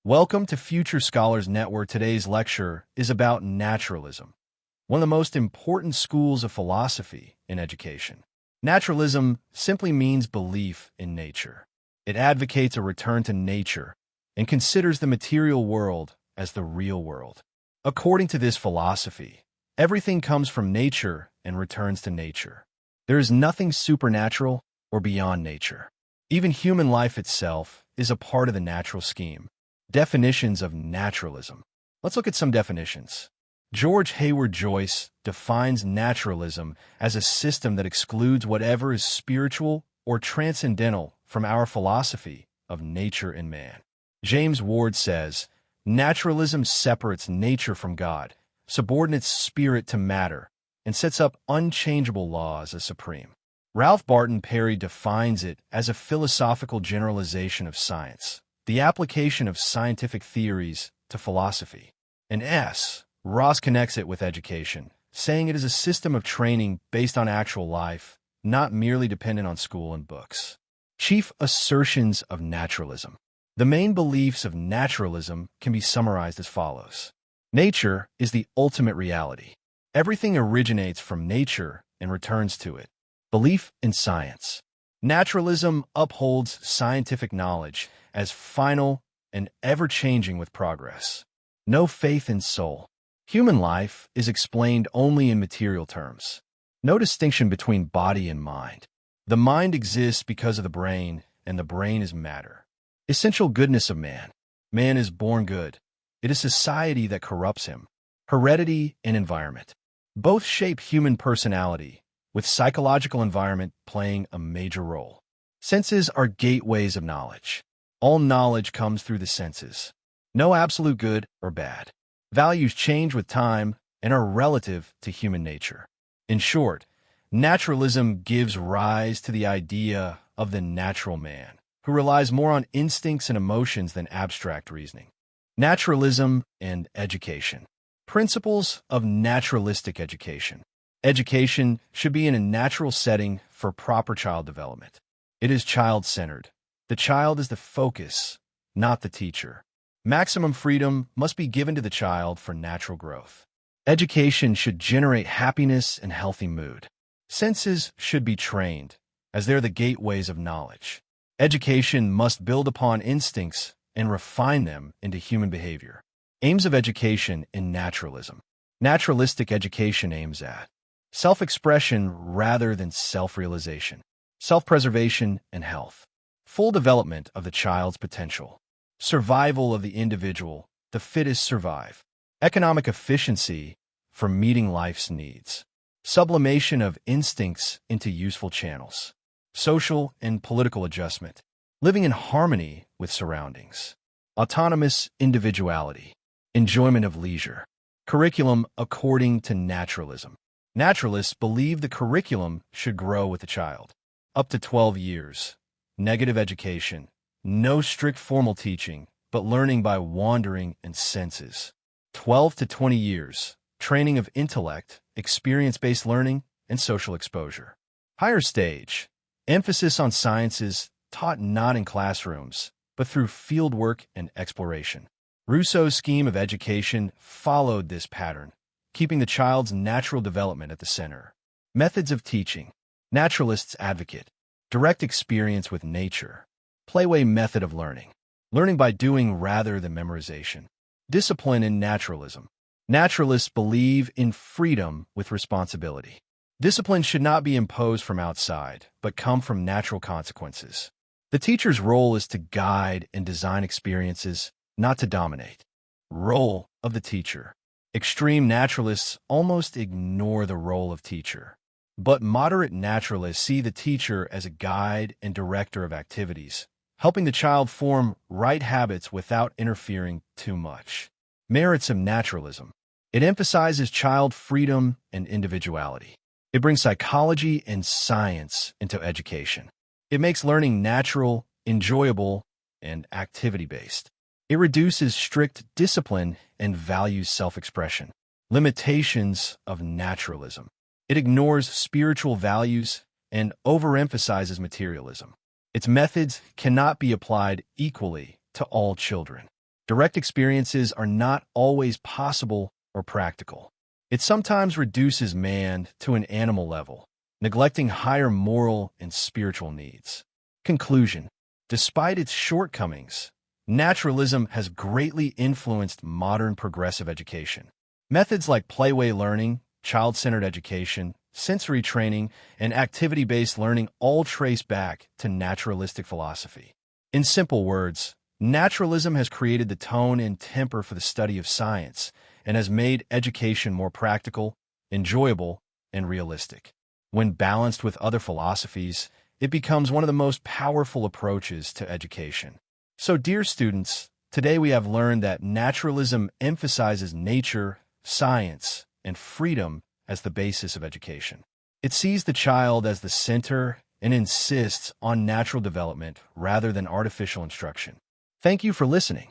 Welcome to Future Scholars Network. Today's lecture is about naturalism, one of the most important schools of philosophy in education. Naturalism simply means belief in nature. It advocates a return to nature and considers the material world as the real world. According to this philosophy, everything comes from nature and returns to nature. There is nothing supernatural or beyond nature. Even human life itself is a part of the natural scheme. Definitions of naturalism. Let's look at some definitions. George Hayward Joyce defines naturalism as a system that excludes whatever is spiritual or transcendental from our philosophy of nature and man. James Ward says, naturalism separates nature from God, subordinates spirit to matter, and sets up unchangeable laws as supreme. Ralph Barton Perry defines it as a philosophical generalization of science, the application of scientific theories to philosophy. And Ross connects it with education, saying it is a system of training based on actual life, not merely dependent on school and books. Chief assertions of naturalism. The main beliefs of naturalism can be summarized as follows. Nature is the ultimate reality. Everything originates from nature and returns to it. Belief in science. Naturalism upholds scientific knowledge as final and ever-changing with progress. No faith in soul. Human life is explained only in material terms. No distinction between body and mind. The mind exists because of the brain, and the brain is matter. Essential goodness of man. Man is born good. It is society that corrupts him. Heredity and environment. Both shape human personality, with psychological environment playing a major role. Senses are gateways of knowledge. All knowledge comes through the senses. No absolute good or bad. Values change with time and are relative to human nature. In short, naturalism gives rise to the idea of the natural man, who relies more on instincts and emotions than abstract reasoning. Naturalism and education. Principles of naturalistic education. Education should be in a natural setting for proper child development. It is child-centered. The child is the focus, not the teacher. Maximum freedom must be given to the child for natural growth. Education should generate happiness and healthy mood. Senses should be trained, as they're the gateways of knowledge. Education must build upon instincts and refine them into human behavior. Aims of education in naturalism. Naturalistic education aims at self-expression rather than self-realization, self-preservation and health, full development of the child's potential, survival of the individual, the fittest survive, economic efficiency for meeting life's needs, sublimation of instincts into useful channels, social and political adjustment, living in harmony with surroundings, autonomous individuality, enjoyment of leisure, curriculum according to naturalism. Naturalists believe the curriculum should grow with the child. Up to 12 years. Negative education. No strict formal teaching, but learning by wandering and senses. 12 to 20 years. Training of intellect, experience-based learning, and social exposure. Higher stage. Emphasis on sciences taught not in classrooms, but through fieldwork and exploration. Rousseau's scheme of education followed this pattern, keeping the child's natural development at the center. Methods of teaching. Naturalists advocate direct experience with nature. Playway method of learning. Learning by doing rather than memorization. Discipline in naturalism. Naturalists believe in freedom with responsibility. Discipline should not be imposed from outside, but come from natural consequences. The teacher's role is to guide and design experiences, not to dominate. Role of the teacher. Extreme naturalists almost ignore the role of teacher, but moderate naturalists see the teacher as a guide and director of activities, helping the child form right habits without interfering too much. Merits of naturalism. It emphasizes child freedom and individuality. It brings psychology and science into education. It makes learning natural, enjoyable, and activity-based. It reduces strict discipline and values self-expression. Limitations of naturalism. It ignores spiritual values and overemphasizes materialism. Its methods cannot be applied equally to all children. Direct experiences are not always possible or practical. It sometimes reduces man to an animal level, neglecting higher moral and spiritual needs. Conclusion: despite its shortcomings, naturalism has greatly influenced modern progressive education. Methods like playway learning, child-centered education, sensory training, and activity-based learning all trace back to naturalistic philosophy. In simple words, naturalism has created the tone and temper for the study of science and has made education more practical, enjoyable, and realistic. When balanced with other philosophies, it becomes one of the most powerful approaches to education. So, dear students, today we have learned that naturalism emphasizes nature, science, and freedom as the basis of education. It sees the child as the center and insists on natural development rather than artificial instruction. Thank you for listening.